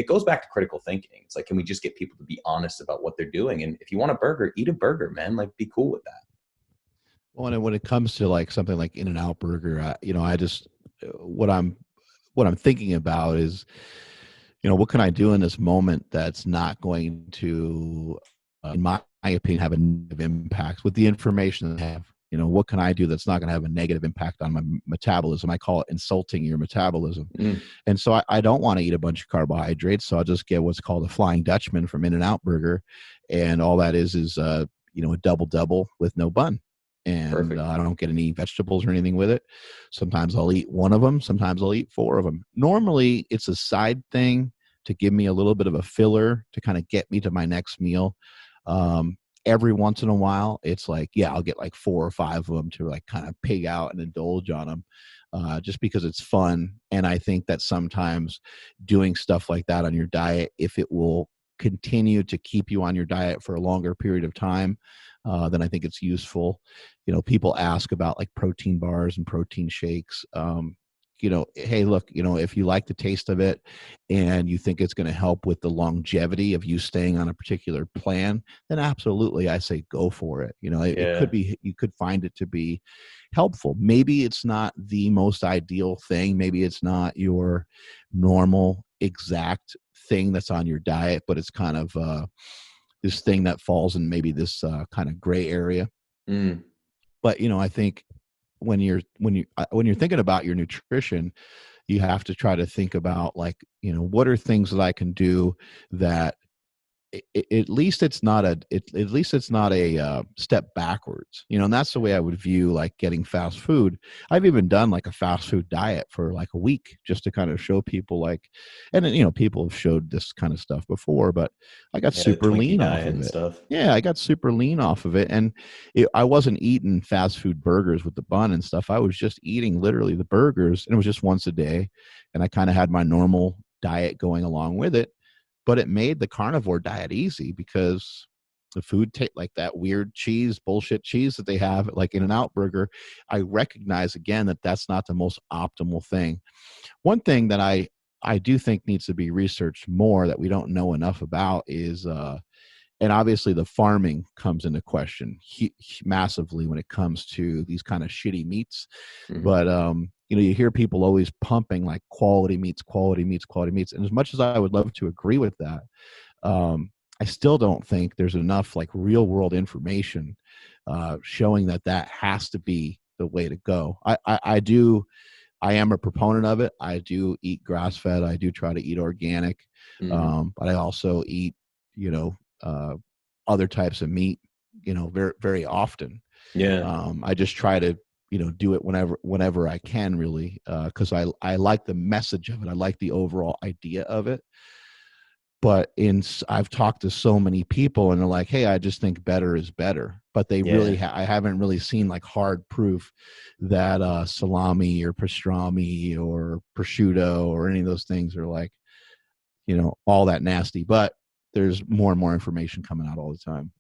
it goes back to critical thinking. It's like, can we just get people to be honest about what they're doing? And if you want a burger, eat a burger, man. Like, be cool with that. Well, and when it comes to like something like In-N-Out Burger, I just what I'm thinking about is, what can I do in this moment that's not going to, in my opinion, have a negative impact with the information that I have? What can I do that's not going to have a negative impact on my metabolism? I call it insulting your metabolism. And so I don't want to eat a bunch of carbohydrates. So I'll just get what's called a Flying Dutchman from In-N-Out Burger. And all that is a double with no bun. And I don't get any vegetables or anything with it. Sometimes I'll eat one of them. Sometimes I'll eat four of them. Normally, it's a side thing to give me a little bit of a filler to kind of get me to my next meal. Every once in a while, it's like, I'll get like 4 or 5 of them to like kind of pig out and indulge on them just because it's fun. And I think that sometimes doing stuff like that on your diet, if it will continue to keep you on your diet for a longer period of time, then I think it's useful. People ask about like protein bars and protein shakes. Hey, look, if you like the taste of it and you think it's going to help with the longevity of you staying on a particular plan, then absolutely, I say go for it. It could be, you could find it to be helpful. Maybe it's not the most ideal thing. Maybe it's not your normal exact thing that's on your diet, but it's kind of this thing that falls in maybe this kind of gray area. But I think when you're thinking about your nutrition, you have to try to think about like, what are things that I can do that at least it's not a step backwards, and that's the way I would view like getting fast food. I've even done like a fast food diet for like a week just to kind of show people like, and people have showed this kind of stuff before, but I got super lean off of it. Stuff. Yeah, I got super lean off of it, and I wasn't eating fast food burgers with the bun and stuff. I was just eating literally the burgers, and it was just once a day, and I kind of had my normal diet going along with it. But it made the carnivore diet easy because the food like that weird bullshit cheese that they have like In-N-Out Burger. I recognize again that that's not the most optimal thing. One thing that I do think needs to be researched more that we don't know enough about is, and obviously the farming comes into question massively when it comes to these kind of shitty meats. But, you hear people always pumping like quality meats. And as much as I would love to agree with that, I still don't think there's enough like real world information showing that has to be the way to go. I am a proponent of it. I do eat grass fed. I do try to eat organic, but I also eat, other types of meat, very, very often. I just try to, do it whenever I can, really, because I like the message of it. I like the overall idea of it. But I've talked to so many people, and they're like, "Hey, I just think better is better." But they really, I haven't really seen like hard proof that salami or pastrami or prosciutto or any of those things are like, all that nasty. But there's more and more information coming out all the time.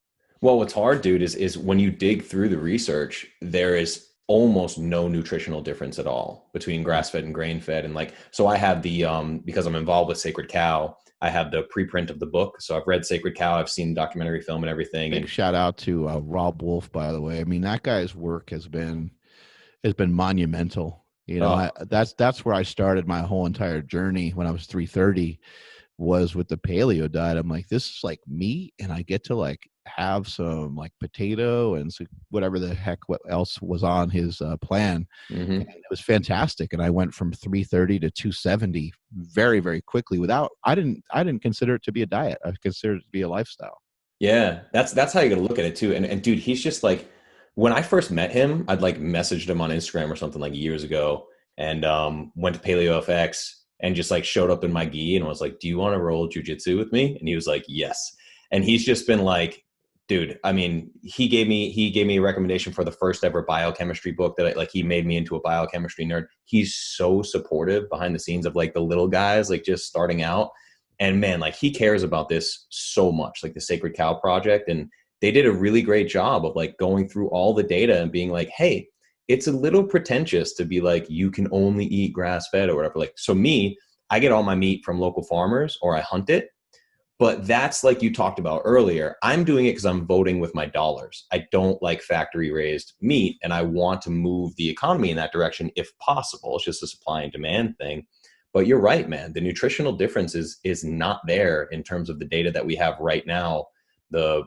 Well, what's hard, dude, is when you dig through the research, there is almost no nutritional difference at all between grass-fed and grain-fed. And like, so I have the, because I'm involved with Sacred Cow, I have the preprint of the book. So I've read Sacred Cow. I've seen documentary film and everything. Big shout out to Rob Wolf, by the way. I mean, that guy's work has been monumental. That's where I started my whole entire journey when I was 330, was with the paleo diet. I'm like, this is like me, and I get to like have some like potato and whatever the heck what else was on his plan. And it was fantastic. And I went from 330 to 270 very, very quickly I didn't consider it to be a diet. I considered it to be a lifestyle. Yeah, that's how you gotta look at it too. And dude, he's just like, when I first met him, I'd like messaged him on Instagram or something like years ago, and went to Paleo FX and just like showed up in my gi and was like, "Do you want to roll jujitsu with me?" And he was like, "Yes." And he's just been like, dude, I mean, he gave me a recommendation for the first ever biochemistry book that he made me into a biochemistry nerd. He's so supportive behind the scenes of like the little guys, like just starting out. And man, like he cares about this so much, like the Sacred Cow Project. And they did a really great job of like going through all the data and being like, hey, it's a little pretentious to be like, you can only eat grass fed or whatever. Like, so me, I get all my meat from local farmers or I hunt it. But that's like you talked about earlier. I'm doing it because I'm voting with my dollars. I don't like factory raised meat and I want to move the economy in that direction if possible. It's just a supply and demand thing. But you're right, man. The nutritional difference is not there in terms of the data that we have right now. The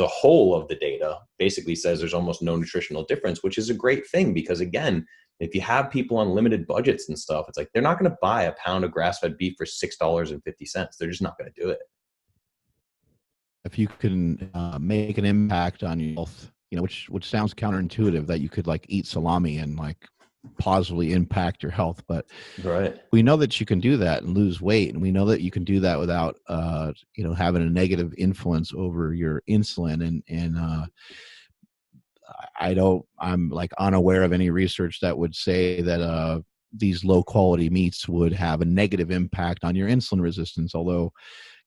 whole of the data basically says there's almost no nutritional difference, which is a great thing because again, if you have people on limited budgets and stuff, it's like they're not going to buy a pound of grass-fed beef for $6.50. They're just not going to do it. If you can make an impact on your health, which sounds counterintuitive that you could like eat salami and like positively impact your health, but Right. we know that you can do that and lose weight, and we know that you can do that without having a negative influence over your insulin. And I'm like unaware of any research that would say that these low quality meats would have a negative impact on your insulin resistance, although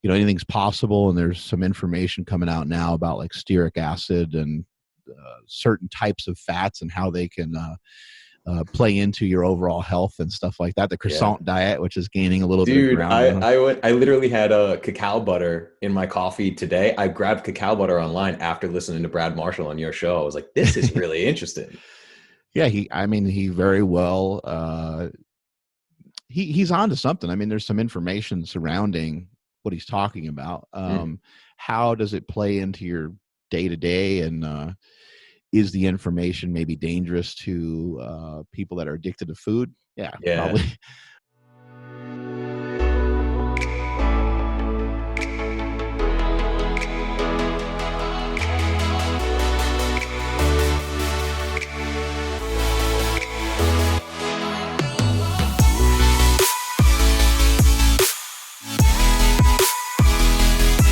anything's possible. And there's some information coming out now about like stearic acid and certain types of fats and how they can play into your overall health and stuff like that. The Yeah. croissant diet, which is gaining a little bit of Dude, ground now. I literally had a cacao butter in my coffee today. I grabbed cacao butter online after listening to Brad Marshall on your show. I was like, this is really interesting. Yeah, he very well he's onto something. I mean, there's some information surrounding what he's talking about. Mm, How does it play into your day to day, and is the information maybe dangerous to people that are addicted to food? Yeah, yeah. probably.